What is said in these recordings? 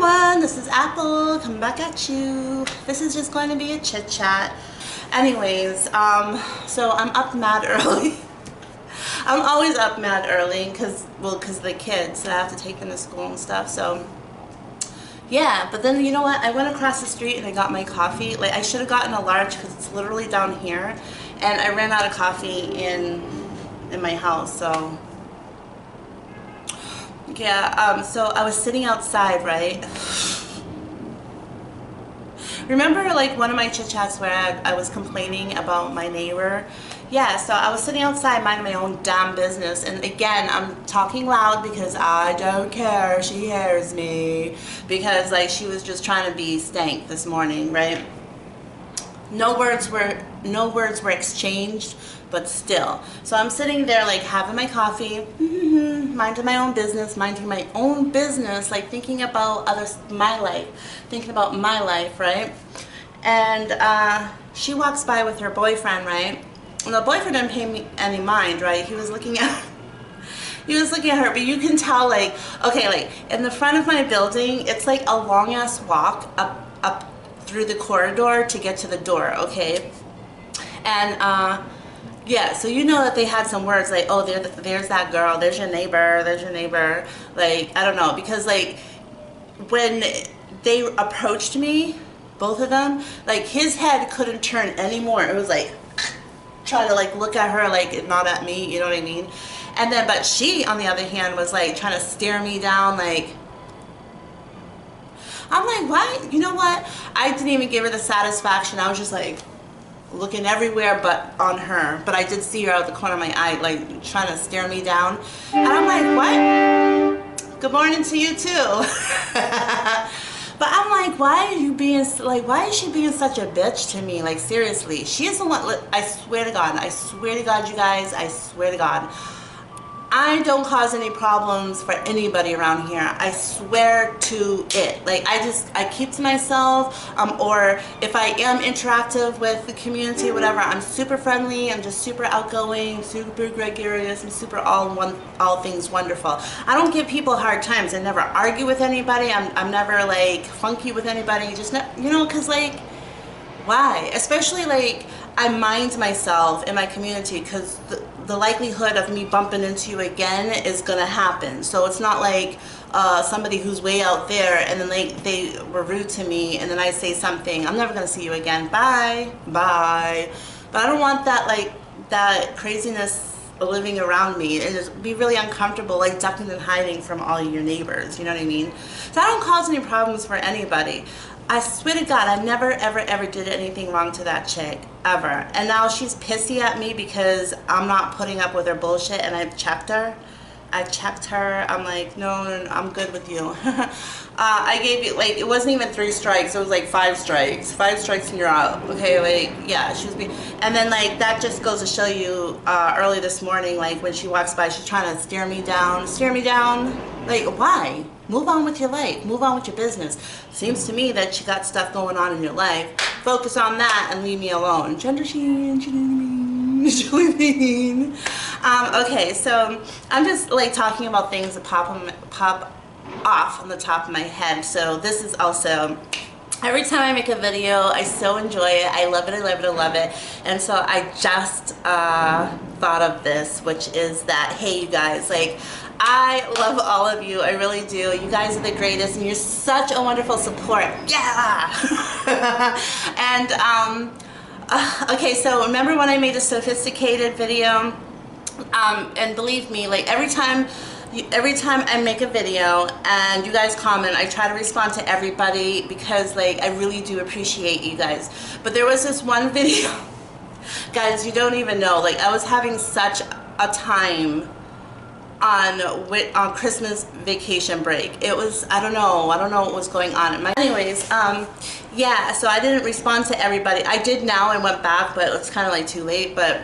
everyone, this is Apple coming back at you. This is just going to be a chit chat. Anyways, so I'm up mad early. I'm always up mad early because of the kids. I have to take them to school and stuff. So yeah, but then you know what? I went across the street and I got my coffee. Like I should have gotten a large because it's literally down here, and I ran out of coffee in my house. So yeah, so I was sitting outside, right? Remember like one of my chit chats where I was complaining about my neighbor? Yeah, so I was sitting outside minding my own damn business, and again, I'm talking loud because I don't care, she hears me, because like she was just trying to be stank this morning, right? No words were exchanged, but still. So I'm sitting there like having my coffee, minding my own business, like thinking about my life, right? And she walks by with her boyfriend, right? And the boyfriend didn't pay me any mind, right? He was looking at her, but you can tell, like, okay, like in the front of my building, it's like a long ass walk up through the corridor to get to the door, okay? And yeah, so you know that they had some words like, oh, there's that girl, there's your neighbor, like, I don't know, because like when they approached me, both of them, like his head couldn't turn anymore. It was like trying to like look at her, like not at me, you know what I mean? And then, but she, on the other hand, was like trying to stare me down, like, I'm like, why? You know what? I didn't even give her the satisfaction. I was just like looking everywhere but on her. But I did see her out of the corner of my eye, like trying to stare me down. And I'm like, what? Good morning to you too. But I'm like, why is she being such a bitch to me? Like seriously, she is the one. I swear to God, you guys, I swear to God, I don't cause any problems for anybody around here. I swear to it. Like I keep to myself, or if I am interactive with the community, whatever, I'm super friendly, I'm just super outgoing, super gregarious, I'm super all things wonderful. I don't give people hard times. I never argue with anybody. I'm never like funky with anybody. Just you know, cause like, why? Especially like I mind myself in my community, because the likelihood of me bumping into you again is gonna happen. So it's not like somebody who's way out there and then they were rude to me and then I say something, I'm never gonna see you again, bye. But I don't want that, like that craziness living around me. It just be really uncomfortable, like ducking and hiding from all your neighbors, you know what I mean? So I don't cause any problems for anybody. I swear to God, I never ever did anything wrong to that chick, ever. And now she's pissy at me because I'm not putting up with her bullshit, and I've checked her. I'm like, no, I'm good with you. I gave you, like, it wasn't even 3 strikes, it was like 5 strikes. 5 strikes and you're out. Okay, like, yeah, she was being, and then like, that just goes to show you, early this morning, like when she walks by, she's trying to stare me down. Like, why? Move on with your life, move on with your business. Seems to me that you got stuff going on in your life. Focus on that and leave me alone. Gender change, you know what I mean? Okay, so I'm just like talking about things that pop off on the top of my head. So this is also, every time I make a video, I so enjoy it. I love it. And so I just thought of this, which is that, hey you guys, like, I love all of you, I really do. You guys are the greatest and you're such a wonderful support. Yeah! And okay, so remember when I made a sophisticated video? And believe me, like every time I make a video and you guys comment, I try to respond to everybody because like I really do appreciate you guys. But there was this one video, guys, you don't even know, like I was having such a time on Christmas vacation break. It was, I don't know what was going on. Anyways, yeah, so I didn't respond to everybody. I did now and went back, but it's kind of like too late. But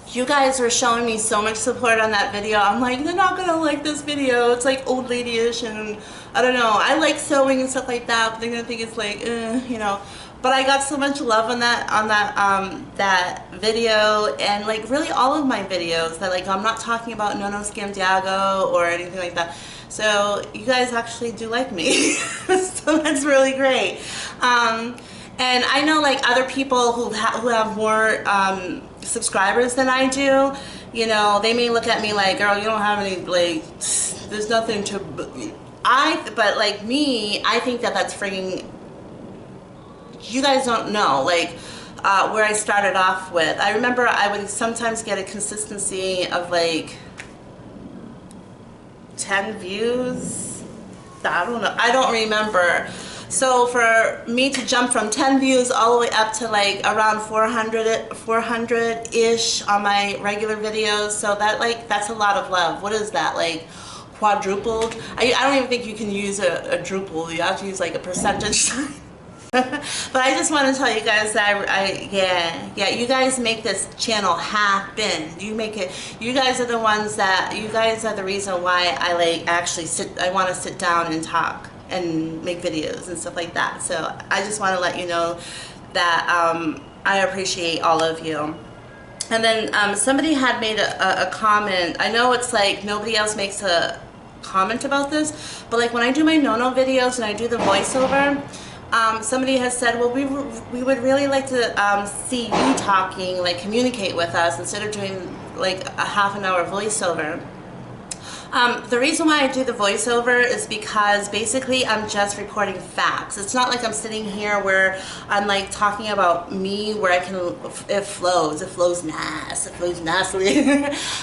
you guys were showing me so much support on that video. I'm like, they're not gonna like this video. It's like old lady-ish, and I don't know. I like sewing and stuff like that, but they're gonna think it's like, you know. But I got so much love on that video, and like really all of my videos that, like, I'm not talking about Nono Scamdiago or anything like that. So you guys actually do like me. So that's really great. And I know like other people who have more subscribers than I do, you know, they may look at me like, girl, you don't have any, like, there's nothing to, but like me, I think that that's freaking, you guys don't know, like, where I started off with. I remember I would sometimes get a consistency of like 10 views. I don't know. I don't remember. So for me to jump from 10 views all the way up to like around 400-ish on my regular videos, so that like, that's a lot of love. What is that, like quadrupled? I don't even think you can use a druple. You have to use like a percentage sign. But I just want to tell you guys that yeah, you guys make this channel happen. You make it. You guys are the ones that, you guys are the reason why I like actually I want to sit down and talk and make videos and stuff like that. So I just want to let you know that I appreciate all of you. And then somebody had made a comment. I know it's like nobody else makes a comment about this, but like when I do my Nono videos and I do the voiceover, somebody has said, well, we would really like to see you talking, like communicate with us instead of doing like a half-an-hour voiceover. The reason why I do the voiceover is because basically I'm just reporting facts. It's not like I'm sitting here where I'm like talking about me, where I can, it flows nice, it flows nicely.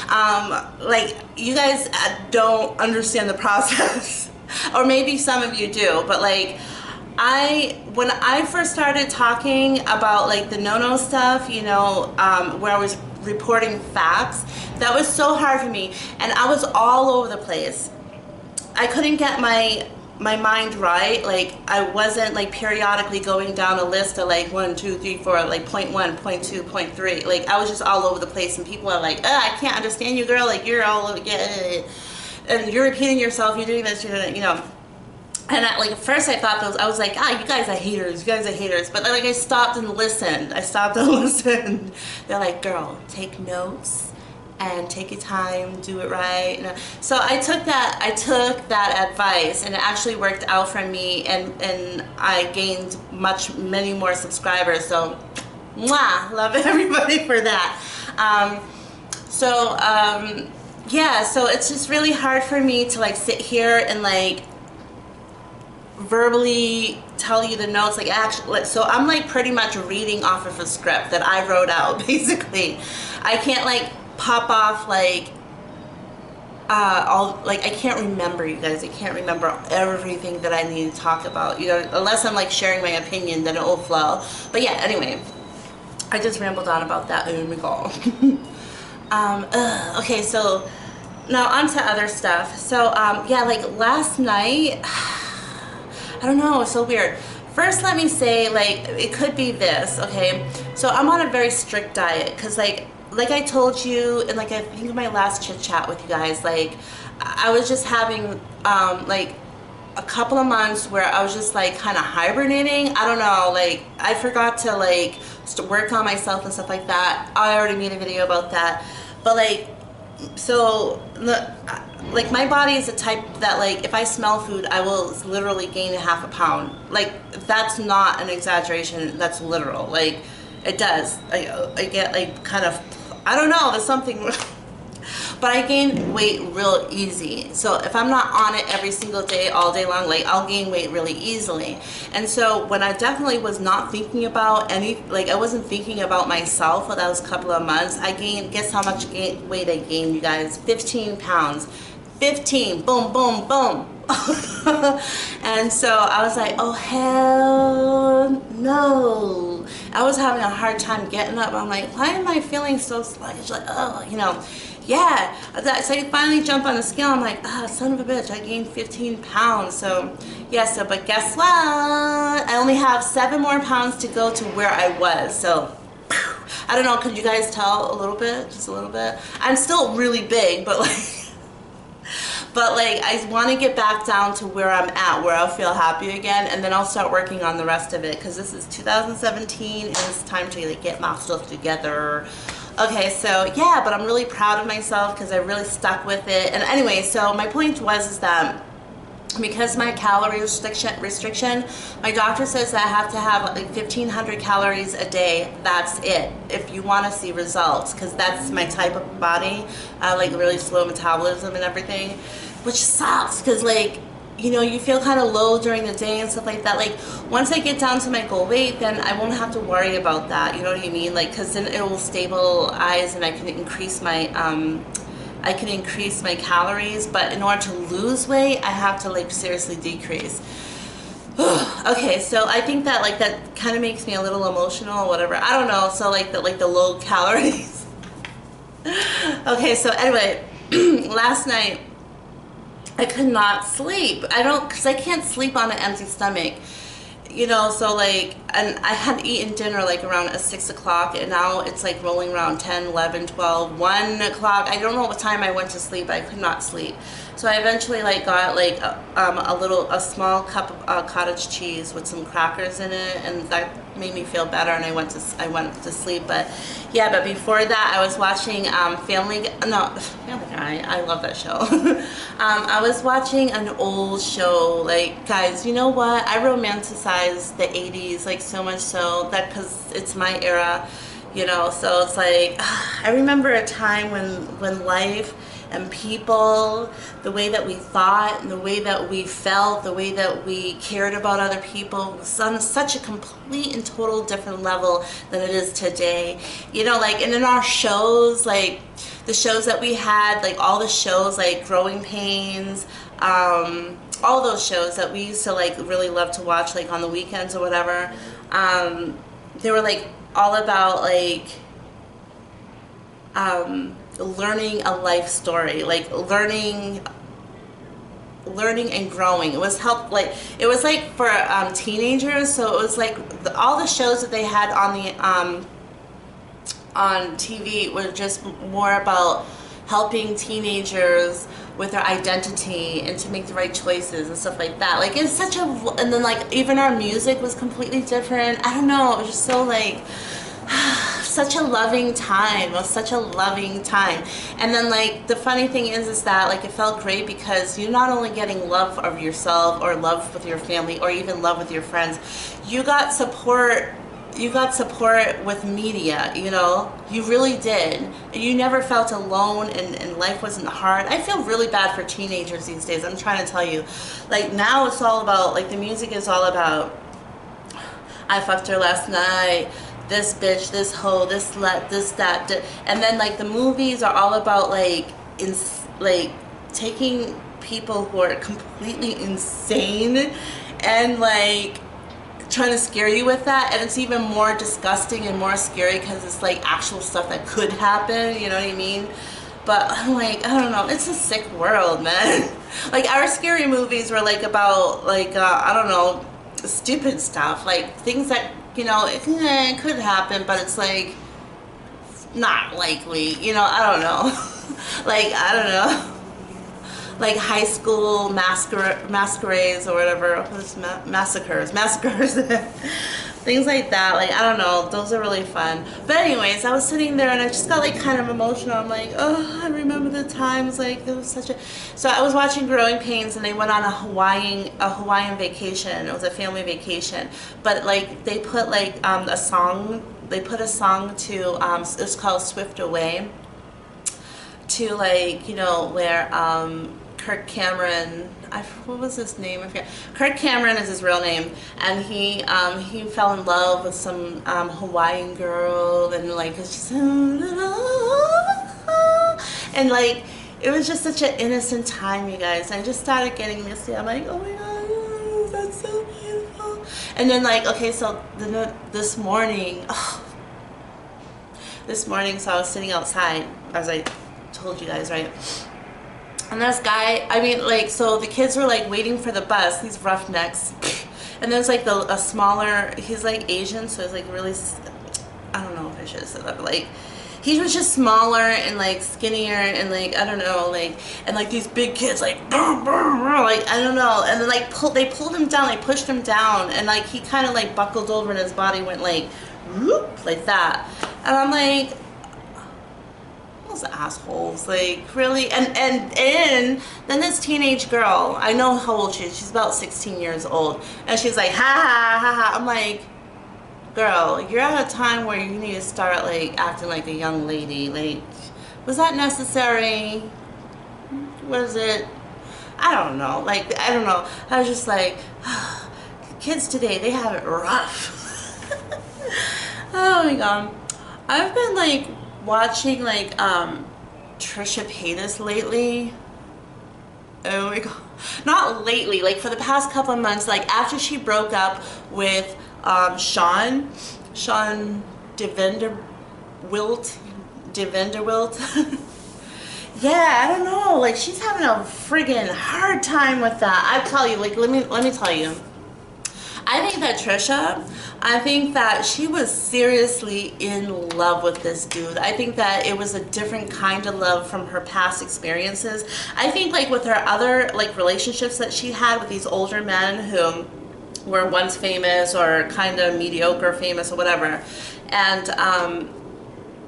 Like you guys don't understand the process, or maybe some of you do, but like when I first started talking about like the Nono stuff, you know, where I was reporting facts, that was so hard for me, and I was all over the place. I couldn't get my mind right. Like I wasn't like periodically going down a list of like 1, 2, 3, 4, like point 1, point 2, point 3. Like I was just all over the place, and people are like, I can't understand you, girl. Like you're all over, yeah, and you're repeating yourself. You're doing this, you're doing, you know. And like at first I thought those, I was like, you guys are haters, you guys are haters. But like I stopped and listened. They're like, girl, take notes and take your time, do it right. You know? So I took that advice, and it actually worked out for me, and I gained many more subscribers. So mwah, love everybody for that. Yeah, so it's just really hard for me to like sit here and like verbally tell you the notes, like actually, so I'm like pretty much reading off of a script that I wrote out, basically. I can't like pop off like I can't remember, you guys. I can't remember everything that I need to talk about, you know, unless I'm like sharing my opinion, then it will flow. But yeah, anyway, I just rambled on about that. Oh my god. Okay, so now on to other stuff. So yeah, like last night, I don't know, it's so weird. First, let me say, like, it could be this, okay? So I'm on a very strict diet, because like I told you, and like I think in my last chit chat with you guys, like I was just having like a couple of months where I was just like kind of hibernating. I don't know, like I forgot to like work on myself and stuff like that. I already made a video about that, but like, so like my body is the type that like if I smell food, I will literally gain ½ a pound. Like that's not an exaggeration, that's literal. Like it does. I get like kind of, I don't know, there's something, but I gain weight real easy. So if I'm not on it every single day, all day long, like I'll gain weight really easily. And so when I definitely was not thinking about like I wasn't thinking about myself for those couple of months, I gained, guess how much weight I gained, you guys? 15 pounds. 15, boom, boom, boom. And so I was like, oh hell no. I was having a hard time getting up. I'm like, why am I feeling so sluggish? Like, oh, you know, yeah. So I finally jumped on the scale. I'm like, son of a bitch, I gained 15 pounds. So yeah, so but guess what? I only have 7 more pounds to go to where I was. So I don't know, could you guys tell a little bit? Just a little bit? I'm still really big, but like but like I want to get back down to where I'm at, where I'll feel happy again, and then I'll start working on the rest of it, because this is 2017 and it's time to like get my stuff together. Okay, so yeah, but I'm really proud of myself because I really stuck with it. And anyway, so my point is that because my calorie restriction, my doctor says that I have to have like 1,500 calories a day. That's it if you want to see results, because that's my type of body. I like really slow metabolism and everything, which sucks because like, you know, you feel kind of low during the day and stuff like that. Like once I get down to my goal weight, then I won't have to worry about that. You know what I mean? Like, because then it will stabilize and I can increase my calories. But in order to lose weight, I have to like seriously decrease. Okay, so I think that like that kind of makes me a little emotional or whatever. I don't know. So like the low calories. Okay, so anyway, last night I could not sleep. Because I can't sleep on an empty stomach. You know, so like, and I had eaten dinner like around 6 o'clock, and now it's like rolling around 10, 11, 12, 1 o'clock. I don't know what time I went to sleep. I could not sleep. So I eventually like got like a small cup of cottage cheese with some crackers in it, and that made me feel better, and I went to sleep. But yeah, but before that I was watching Family Guy. I love that show. I was watching an old show. Like, guys, you know what? I romanticize the 80s like so much so that because it's my era, you know. So it's like I remember a time when life and people, the way that we thought and the way that we felt, the way that we cared about other people was on such a complete and total different level than it is today. You know, like, and in our shows, like the shows that we had, like all the shows like Growing Pains, all those shows that we used to like really love to watch like on the weekends or whatever, they were like all about like learning a life story, like learning and growing. It was it was like for teenagers, so it was like all the shows that they had on TV were just more about helping teenagers with their identity and to make the right choices and stuff like that. Like it's such a, and then like even our music was completely different. I don't know, it was just so like such a loving time. It was such a loving time. And then like the funny thing is that like it felt great because you're not only getting love of yourself or love with your family or even love with your friends, you got support with media, you know. You really did. You never felt alone, and life wasn't hard. I feel really bad for teenagers these days. I'm trying to tell you, like now it's all about, like the music is all about, I fucked her last night, this bitch, this hoe, this slut, this that, and then like the movies are all about like taking people who are completely insane and like trying to scare you with that, and it's even more disgusting and more scary because it's like actual stuff that could happen, you know what I mean? But I'm like, I don't know, it's a sick world, man. Like our scary movies were like about like I don't know, stupid stuff, like things that, you know, it could happen, but it's like not likely, you know. I don't know. Like I don't know, like high school masquerades or whatever, massacres, things like that. Like I don't know, those are really fun. But anyways, I was sitting there and I just got like kind of emotional. I'm like, oh, I remember the times, like it was such a. So I was watching Growing Pains, and they went on a Hawaiian vacation. It was a family vacation, but like they put like a song. They put a song to it's called Swift Away, to like, you know, where Kirk Cameron, what was his name? I forget. Kirk Cameron is his real name, and he fell in love with some Hawaiian girl, and like it's just, and like it was just such an innocent time, you guys. I just started getting misty. I'm like, oh my god, that's so beautiful. And then like, okay, so this morning, so I was sitting outside, as I told you guys, right? And this guy, I mean, like, so the kids were like waiting for the bus, these roughnecks, and there's like a smaller, he's like Asian, so he's like really, I don't know if I should have said that, but like he was just smaller and like skinnier and like, I don't know, like, and like these big kids like, like I don't know, and then like they pulled him down, like pushed him down, and like he kind of like buckled over and his body went like whoop, like that. And I'm like, those assholes, like, really. And then this teenage girl, I know how old she is, she's about 16 years old, and she's like, ha ha ha ha. I'm like, girl, you're at a time where you need to start like acting like a young lady. Like, was that necessary? Was it? I don't know. Like, I don't know. I was just like, kids today, they have it rough. Oh my god. I've been like watching like Trisha Paytas lately. Oh my god. Not lately, like for the past couple of months, like after she broke up with Sean Devanderwilt. Yeah, I don't know, like she's having a friggin' hard time with that. I tell you, like, let me tell you, I think that Trisha, I think that she was seriously in love with this dude. I think that it was a different kind of love from her past experiences. I think like with her other like relationships that she had with these older men who were once famous or kind of mediocre famous or whatever, and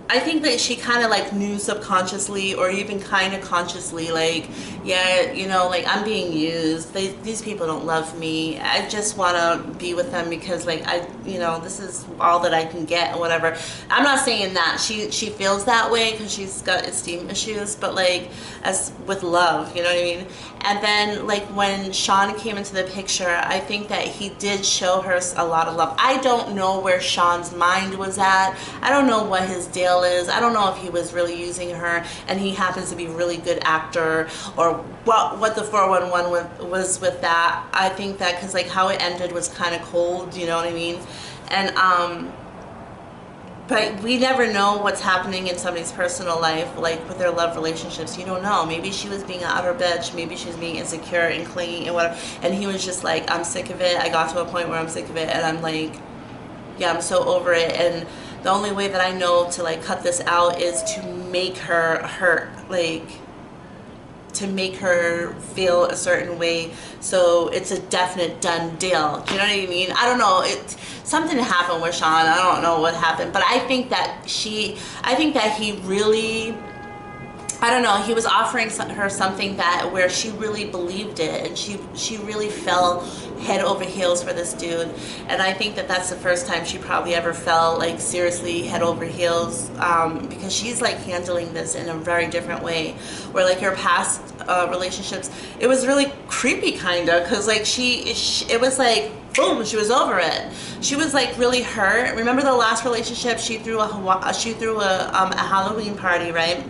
I think that she kind of like knew subconsciously or even kind of consciously, like, yeah, you know, like I'm being used. These people don't love me. I just want to be with them because like you know, this is all that I can get or whatever. I'm not saying that she feels that way because she's got esteem issues, but like as with love, you know what I mean? And then like when Sean came into the picture, I think that he did show her a lot of love. I don't know where Sean's mind was at. I don't know what his deal is. I don't know if he was really using her and he happens to be a really good actor, or what the 411 was with that. I think that because like how it ended was kind of cold, you know what I mean? And but we never know what's happening in somebody's personal life, like with their love relationships. You don't know. Maybe she was being an utter bitch. Maybe she was being insecure and clingy and whatever. And he was just like, I'm sick of it. I got to a point where I'm sick of it. And I'm like, yeah, I'm so over it. And the only way that I know to like cut this out is to make her hurt, like to make her feel a certain way, so it's a definite done deal. Do you know what I mean? I don't know, something happened with Sean. I don't know what happened, but I think that he really, I don't know, he was offering her something that where she really believed it, and she really fell head over heels for this dude. And I think that that's the first time she probably ever fell like seriously head over heels, because she's like handling this in a very different way, where like her past relationships, it was really creepy kind of, because like it was like boom, she was over it. She was like really hurt. Remember the last relationship, she threw a Halloween party, right?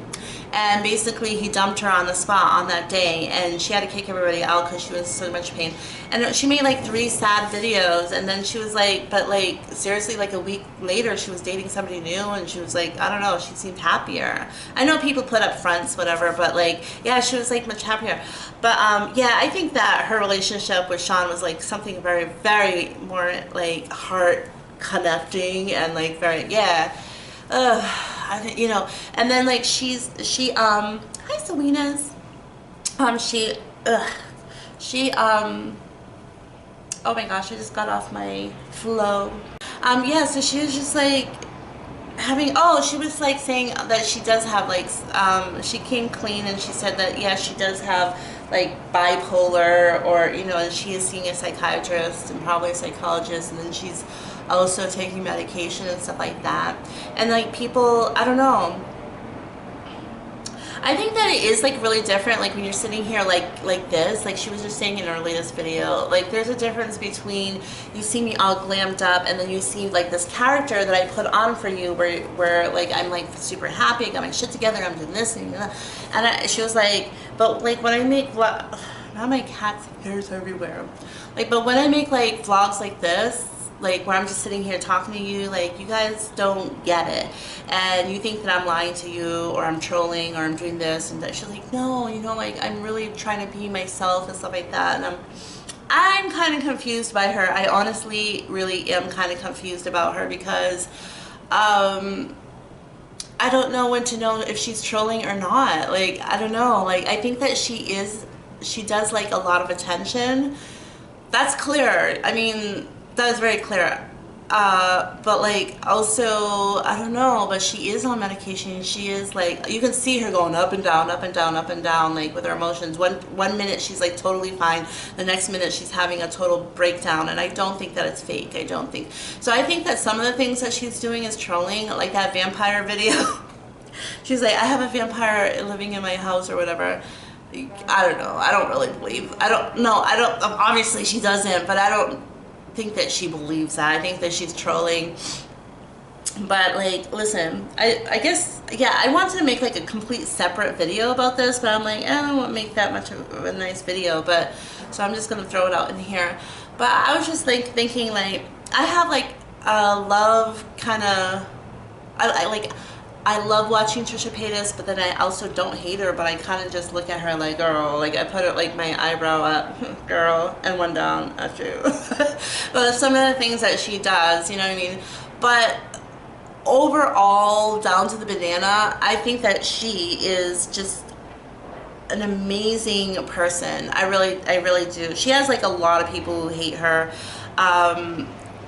And basically he dumped her on the spot on that day, and she had to kick everybody out because she was in so much pain. And she made like 3 sad videos, and then she was like, but like seriously, like a week later she was dating somebody new, and she was like, I don't know, she seemed happier. I know people put up fronts, whatever, but like, yeah, she was like much happier. But yeah, I think that her relationship with Sean was like something very, very more like heart connecting, and like very, yeah. You know, and then like hi Selena's, oh my gosh, I just got off my flow. Yeah, so she was just like she was like saying that she does have like, she came clean, and she said that, yeah, she does have like bipolar, or, you know, and she is seeing a psychiatrist and probably a psychologist, and then she's also taking medication and stuff like that. And like people, I don't know, I think that it is like really different, like when you're sitting here like this, like she was just saying in her latest video, like there's a difference between you see me all glammed up, and then you see like this character that I put on for you where like I'm like super happy, I got my shit together, I'm doing this and that. And she was like, but like when I make now my cat's hairs everywhere, like, but when I make like vlogs like this, like where I'm just sitting here talking to you, like you guys don't get it, and you think that I'm lying to you, or I'm trolling, or I'm doing this and that. She's like, no, you know, like I'm really trying to be myself and stuff like that. And I'm kind of confused by her. I honestly really am kind of confused about her, because I don't know when to know if she's trolling or not. Like, I don't know, like I think that she does like a lot of attention. That's clear. I mean, that is very clear. but like also, I don't know, but she is on medication. She is like, you can see her going up and down, up and down, up and down, like with her emotions. One minute she's like totally fine, the next minute she's having a total breakdown, and I don't think that it's fake. I don't think so. I think that some of the things that she's doing is trolling, like that vampire video. She's like, I have a vampire living in my house or whatever. I don't know. I don't really believe. I don't know. I don't. Obviously, she doesn't, but I don't think that she believes that. I think that she's trolling. But like, listen, I guess, yeah, I wanted to make like a complete separate video about this, but I'm like, I won't make that much of a nice video. But so I'm just gonna throw it out in here. But I was just like thinking, like, I have like a love kind of, I love watching Trisha Paytas, but then I also don't hate her, but I kind of just look at her like, girl, like I put it like my eyebrow up, girl, and one down at you. But some of the things that she does, you know what I mean? But overall, down to the banana, I think that she is just an amazing person. I really do. She has like a lot of people who hate her.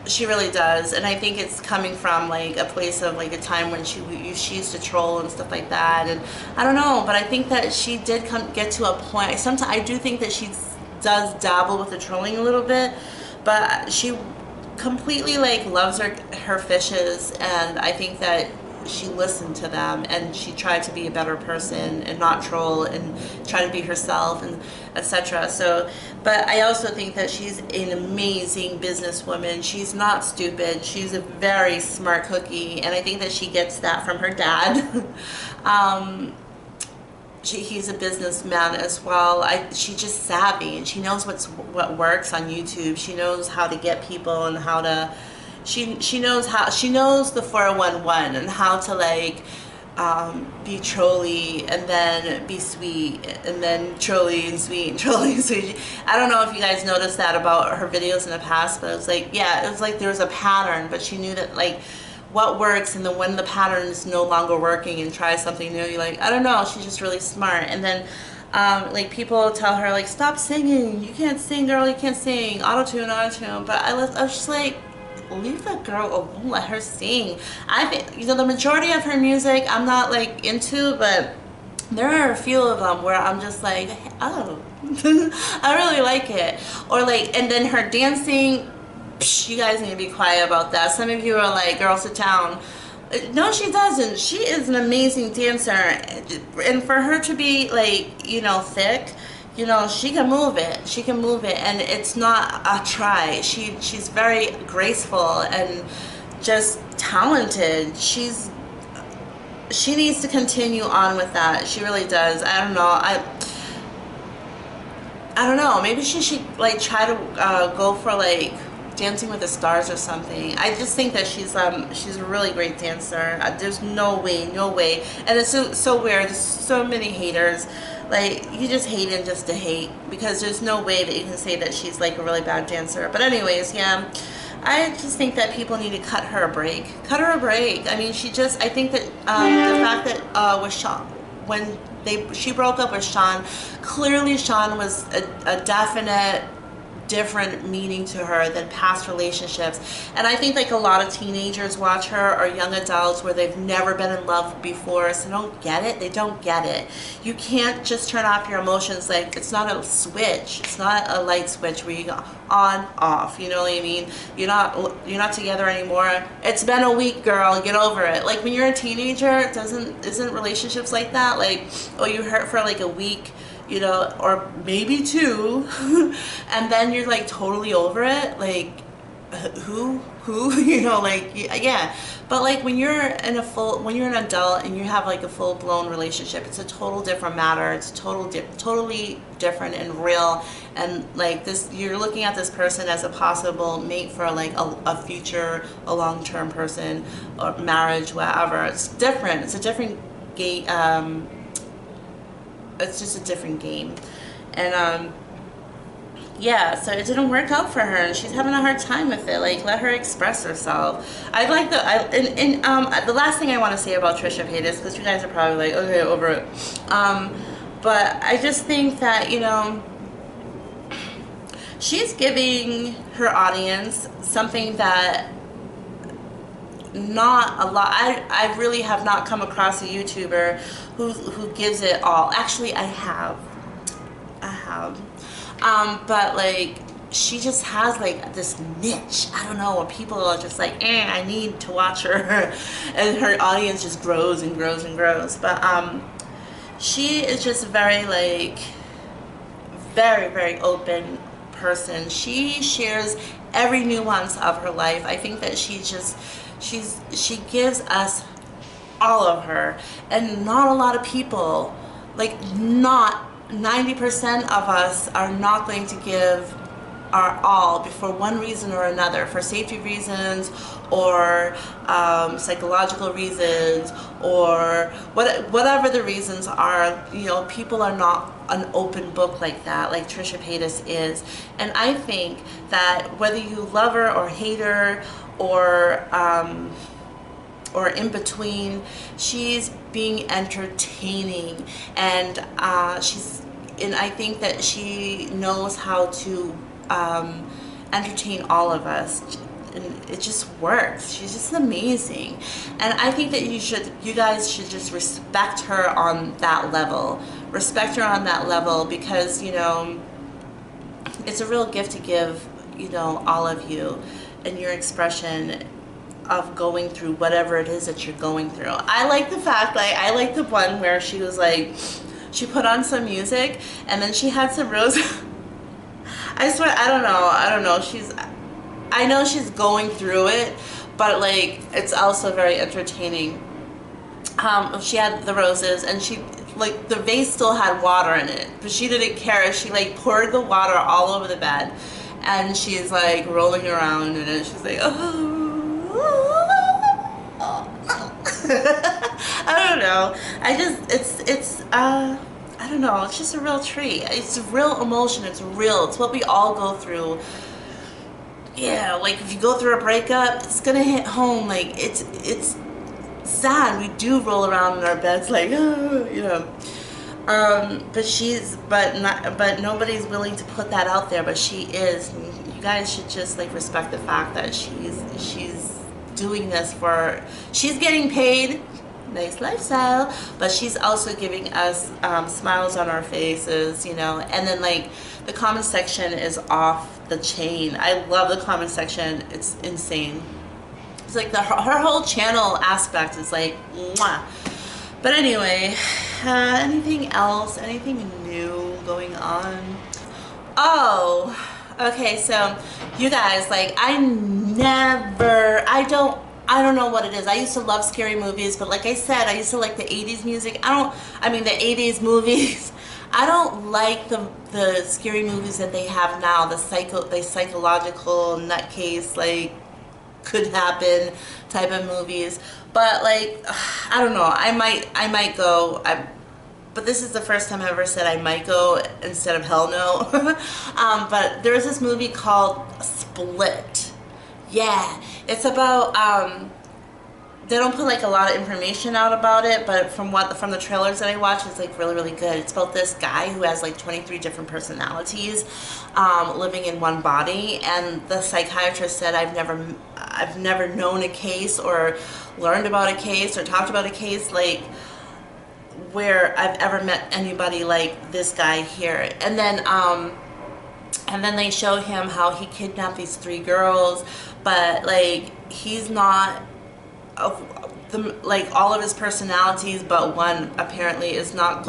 She really does, and I think it's coming from like a place of like a time when she used to troll and stuff like that, and I don't know, but I think that she did get to a point. I do think that she does dabble with the trolling a little bit, but she completely like loves her fishes, and I think that she listened to them and she tried to be a better person and not troll and try to be herself and etc. So, but I also think that she's an amazing businesswoman. She's not stupid. She's a very smart cookie, and I think that she gets that from her dad. He's a businessman as well. She's just savvy, and she knows what works on YouTube. She knows how to get people and how to. She knows the 411 and how to like be trolly and then be sweet and then trolly and sweet and trolly and sweet. I don't know if you guys noticed that about her videos in the past, but it was like, yeah, it was like there was a pattern, but she knew that like what works, and then when the pattern is no longer working and try something new, you're like, I don't know, she's just really smart. And then like people tell her like, stop singing, you can't sing, girl, you can't sing, auto-tune, but I was just like, leave that girl alone, let her sing. I think, you know, the majority of her music I'm not like into, but there are a few of them where I'm just like, oh, I really like it. Or like, and then her dancing, psh, you guys need to be quiet about that. Some of you are like, girl, sit down. No, she doesn't. She is an amazing dancer, and for her to be like, you know, thick, you know, she can move it. She can move it, and it's not a try. She's very graceful and just talented. She needs to continue on with that. She really does. I don't know. I don't know. Maybe she should like try to go for like Dancing with the Stars or something. I just think that she's a really great dancer. There's no way, and it's so weird. There's so many haters. Like, you just hate him just to hate, because there's no way that you can say that she's like a really bad dancer. But anyways, yeah, I just think that people need to cut her a break. Cut her a break. I mean, I think that the fact that with Sean, when she broke up with Sean, clearly Sean was a definite different meaning to her than past relationships. And I think like a lot of teenagers watch her, or young adults where they've never been in love before, so don't get it. They don't get it. You can't just turn off your emotions. Like, it's not a switch. It's not a light switch where you go on, off, you know what I mean? You're not together anymore. It's been a week, girl, get over it. Like, when you're a teenager, isn't relationships like that? Like, oh, you hurt for like a week, you know, or maybe two, and then you're like totally over it. Like, who, you know, like, yeah. But like when you're an adult and you have like a full-blown relationship, it's a total different matter. It's totally different and real. And like this, you're looking at this person as a possible mate for like a future, a long-term person, or marriage, whatever. It's different. It's a different game. It's just a different game. And yeah, so it didn't work out for her, and she's having a hard time with it. Like, let her express herself. I'd like the last thing I want to say about Trisha Paytas, because you guys are probably like, okay, over it. But I just think that, you know, she's giving her audience something that not a lot. I really have not come across a YouTuber who gives it all. Actually, I have. But like, she just has like this niche. I don't know, where people are just like, I need to watch her, and her audience just grows and grows and grows. But she is just very like, very, very open person. She shares every nuance of her life. I think that she gives us all of her, and not a lot of people, like not 90% of us are not going to give our all for one reason or another, for safety reasons, or psychological reasons, or whatever the reasons are. You know, people are not an open book like that, like Trisha Paytas is. And I think that whether you love her or hate her, or in between, she's being entertaining, and I think that she knows how to entertain all of us, and it just works. She's just amazing, and I think that you guys should just respect her on that level. Respect her on that level, because you know, it's a real gift to give, you know, all of you, and your expression of going through whatever it is that you're going through. I like the fact, like, I like the one where she was like, she put on some music and then she had some rose. I swear, I don't know, I know she's going through it, but like, it's also very entertaining. She had the roses, and she, like, the vase still had water in it, but she didn't care. She like poured the water all over the bed, and she's like rolling around, and then she's like, oh. I don't know. I don't know. It's just a real treat. It's a real emotion. It's real. It's what we all go through. Yeah, like if you go through a breakup, it's gonna hit home. Like it's sad. We do roll around in our beds like, oh, you know. But nobody's willing to put that out there. But she is. And you guys should just like respect the fact that she's doing this for, she's getting paid, nice lifestyle, but she's also giving us smiles on our faces, you know. And then like the comment section is off the chain. I love the comment section. It's insane. It's like her whole channel aspect is like mwah. But anyway, anything else, anything new going on? Oh, okay, so you guys, like, I don't know what it is. I used to love scary movies, but like I said, I used to like the 80s music. The 80s movies. I don't like the scary movies that they have now, the psychological nutcase, like, could happen type of movies. But like, I don't know, I might go. But this is the first time I ever said I might go instead of hell no. But there's this movie called Split. Yeah, it's about, they don't put like a lot of information out about it, but from the trailers that I watched, it's like really, really good. It's about this guy who has like 23 different personalities living in one body, and the psychiatrist said, I've never known a case or learned about a case or talked about a case like where I've ever met anybody like this guy here. And then they show him how he kidnapped these 3 girls, but like he's not like all of his personalities, but one apparently is not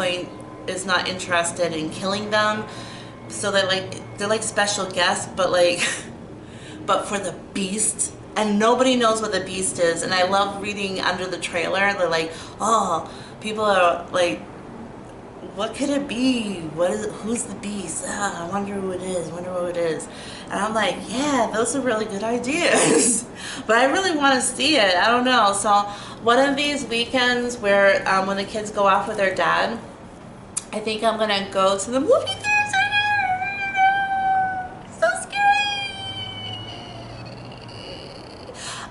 interested in killing them. So they're like special guests, but like but for the beast. And nobody knows what the beast is. And I love reading under the trailer. They're like, oh, people are like, what could it be? Who's the beast? I wonder who it is. And I'm like, yeah, those are really good ideas. But I really want to see it. I don't know. So one of these weekends where when the kids go off with their dad, I think I'm going to go to the movie theater. So scary.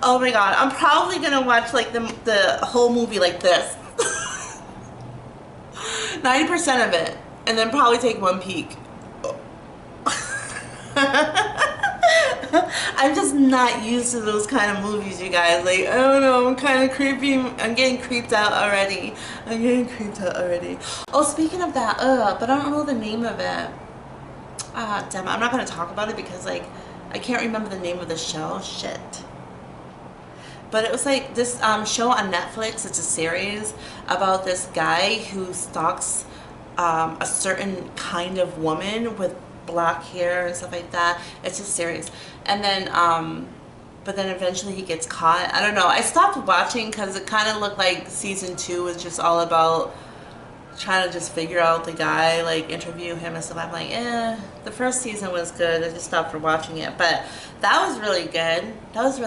Oh my God. I'm probably going to watch like the whole movie like this. 90% of it, and then probably take one peek. I'm just not used to those kind of movies, you guys. Like, I don't know, I'm kind of creepy. I'm getting creeped out already. Oh, speaking of that, but I don't know the name of it. Ah, damn it. I'm not going to talk about it because, like, I can't remember the name of the show. Shit. But it was like this show on Netflix. It's a series about this guy who stalks a certain kind of woman with black hair and stuff like that. It's a series. And then, but then eventually he gets caught. I don't know. I stopped watching because it kind of looked like season 2 was just all about trying to just figure out the guy, like interview him and stuff. I'm like, the first season was good. I just stopped watching it, but that was really good. But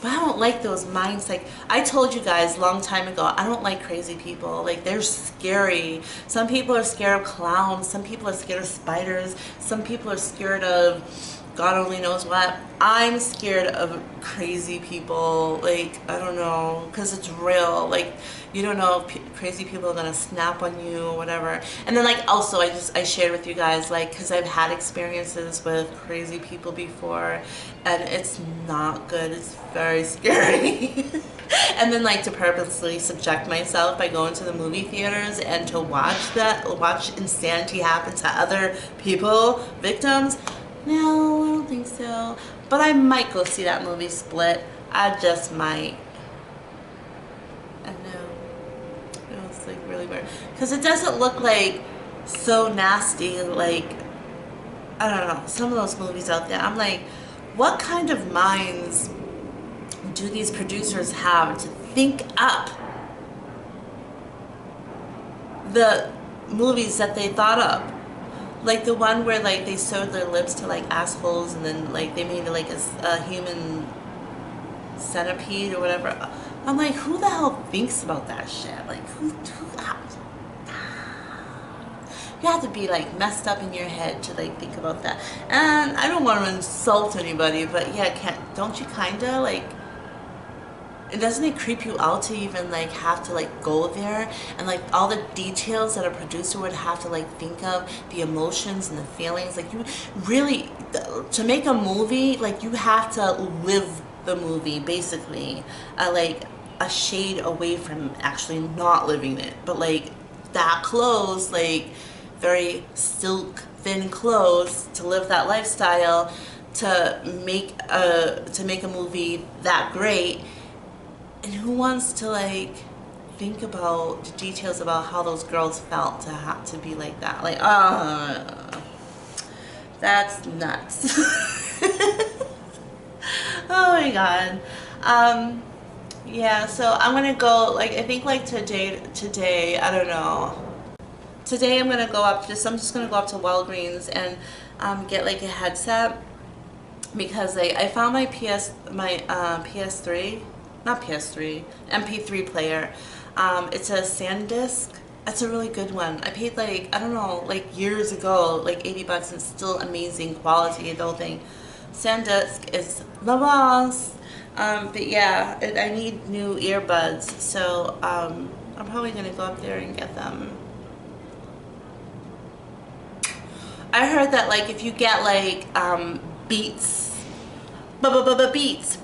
I don't like those minds. Like I told you guys a long time ago, I don't like crazy people. Like they're scary. Some people are scared of clowns. Some people are scared of spiders. Some people are scared of God only knows what. I'm scared of crazy people. Like, I don't know, because it's real. Like, you don't know if crazy people are going to snap on you or whatever. And then, like, also, I shared with you guys, like, because I've had experiences with crazy people before, and it's not good. It's very scary. And then, like, to purposely subject myself by going to the movie theaters and to watch insanity happen to other people, victims. No, I don't think so. But I might go see that movie Split. I just might. I know. It was like really weird. Because it doesn't look like so nasty. Like, I don't know. Some of those movies out there. I'm like, what kind of minds do these producers have to think up the movies that they thought of? Like the one where like they sewed their lips to like assholes and then like they made it like a human centipede or whatever. I'm like, who the hell thinks about that shit? Like you have to be like messed up in your head to like think about that. And I don't want to insult anybody, but yeah, don't you kinda like, doesn't it creep you out to even like have to like go there and like all the details that a producer would have to like think of, the emotions and the feelings? Like you really, to make a movie, like you have to live the movie basically, like a shade away from actually not living it, but like that close, like very silk thin clothes to live that lifestyle, to make a movie that great. And who wants to like think about the details about how those girls felt to have to be like that? Like, that's nuts. Oh my god. Yeah, so I'm gonna go, like, I think like today, I don't know. Today I'm gonna go up, I'm just gonna go up to Walgreens and get like a headset, because like I found my PS3, not PS3, MP3 player. It's a SanDisk. It's a really good one. I paid like, I don't know, like years ago, like 80 bucks, and still amazing quality, the whole thing. SanDisk is the boss. But yeah, I need new earbuds, so I'm probably gonna go up there and get them. I heard that like if you get like Beats, Beats.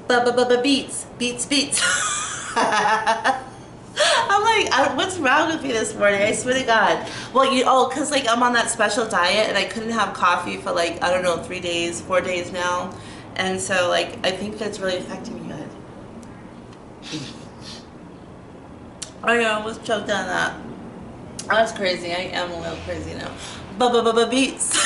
I'm like, what's wrong with me this morning? I swear to God. Well, cause like I'm on that special diet and I couldn't have coffee for like, I don't know, 4 days now, and so like I think that's really affecting me good. Oh yeah, I almost choked on that. That's crazy. I am a little crazy now. Beats.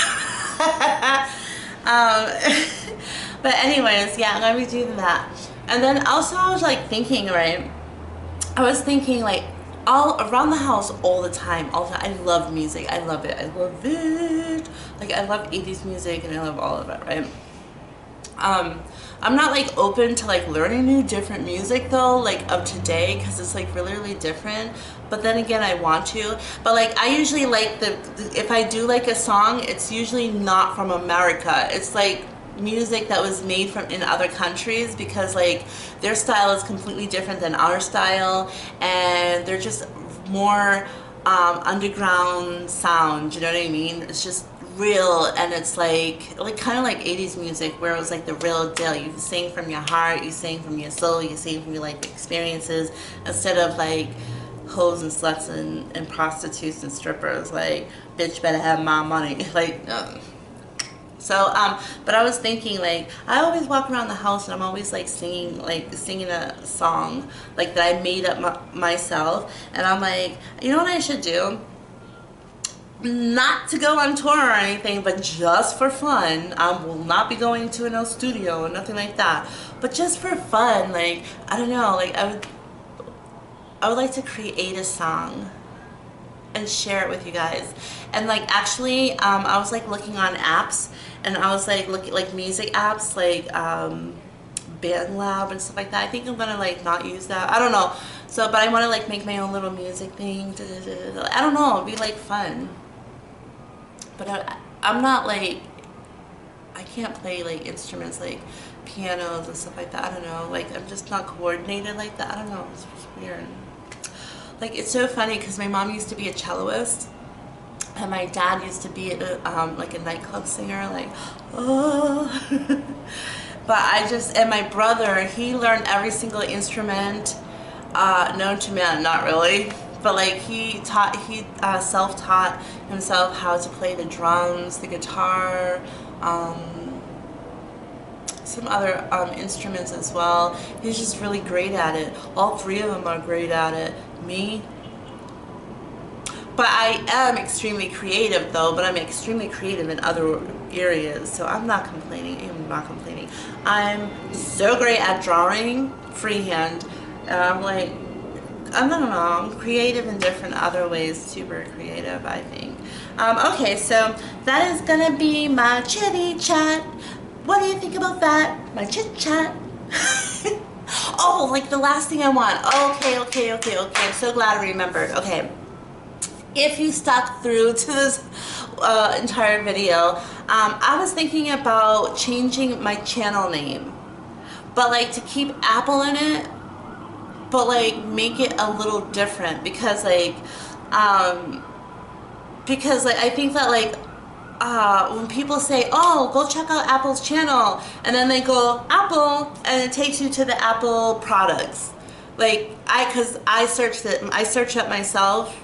But anyways, yeah, I'm gonna be doing that. And then also I was like thinking, right? I was thinking like all around the house all the time. I love music. I love it. Like I love 80's music and I love all of it, right? I'm not like open to like learning new different music though, like of today, because it's like really different. But then again, I want to. But like I usually like if I do like a song, it's usually not from America. It's like music that was made in other countries, because like their style is completely different than our style, and they're just more underground sound, you know what I mean? It's just real, and it's like kind of like 80's music, where it was like the real deal. You sing from your heart, you sing from your soul, you sing from your life experiences, instead of like hoes and sluts and prostitutes and strippers. Like, bitch better have my money. Like, so but I was thinking, like, I always walk around the house and I'm always like singing a song like that I made up myself, and I'm like, you know what I should do? Not to go on tour or anything, but just for fun. I will not be going to no studio or nothing like that, but just for fun. Like, I don't know, like I would like to create a song and share it with you guys. And like, actually, I was like looking on apps, and I was like looking like music apps, like BandLab and stuff like that. I think I'm gonna like not use that. I don't know. So, but I want to like make my own little music thing. I don't know. It'd be like fun. But I'm not like, I can't play like instruments like pianos and stuff like that. I don't know. Like, I'm just not coordinated like that. I don't know. It's just weird. Like, it's so funny because my mom used to be a celloist, and my dad used to be like a nightclub singer, like, oh. But and my brother, he learned every single instrument known to man. Not really, but like he self-taught himself how to play the drums, the guitar, some other instruments as well. He's just really great at it. All three of them are great at it. Me. But I am extremely creative though, but I'm extremely creative in other areas, so I'm not complaining. I'm so great at drawing freehand. I'm like, I don't know, I'm creative in different other ways, super creative, I think. Okay, so that is gonna be my chitty chat. What do you think about that? My chit chat. Oh, like the last thing I want. Okay. I'm so glad I remembered. Okay. If you stuck through to this entire video, I was thinking about changing my channel name, but like to keep Apple in it, but like make it a little different, because like I think that like when people say, oh, go check out Apple's channel, and then they go Apple, and it takes you to the Apple products. Like, because I searched it myself.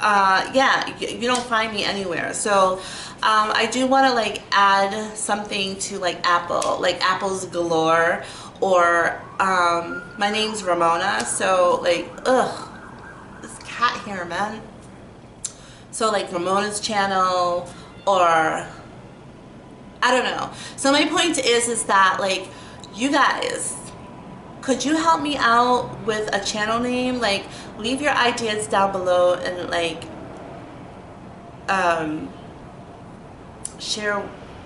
Yeah, you don't find me anywhere. So I do want to like add something to like Apple, like Apple's Galore, or my name's Ramona, so like, ugh, this cat here, man. So like Ramona's channel, or I don't know. So my point is that like, you guys, could you help me out with a channel name? Like, leave your ideas down below, and like share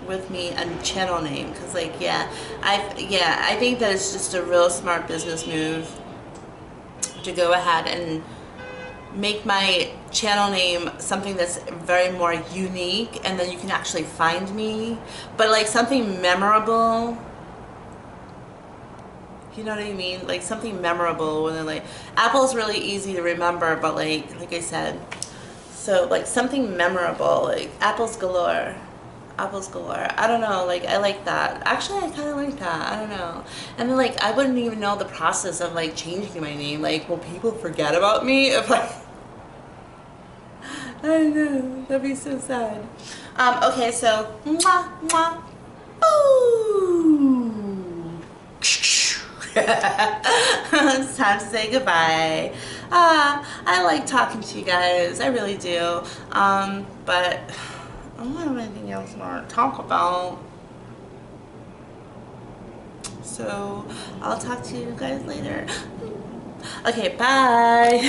with me a channel name, because like, I think that it's just a real smart business move to go ahead and make my channel name something that's very more unique, and then you can actually find me, but like something memorable. You know what I mean? Like something memorable. When like, Apple's really easy to remember, but like I said, so like something memorable, like Apple's Galore. I don't know, like I like that. Actually, I kind of like that. I don't know. And then like, I wouldn't even know the process of like changing my name. Like, will people forget about me if like, I don't know, that'd be so sad. Okay, so mwah. Ooh. It's time to say goodbye. I like talking to you guys, I really do. But I don't have anything else more to talk about. So I'll talk to you guys later. Okay, bye.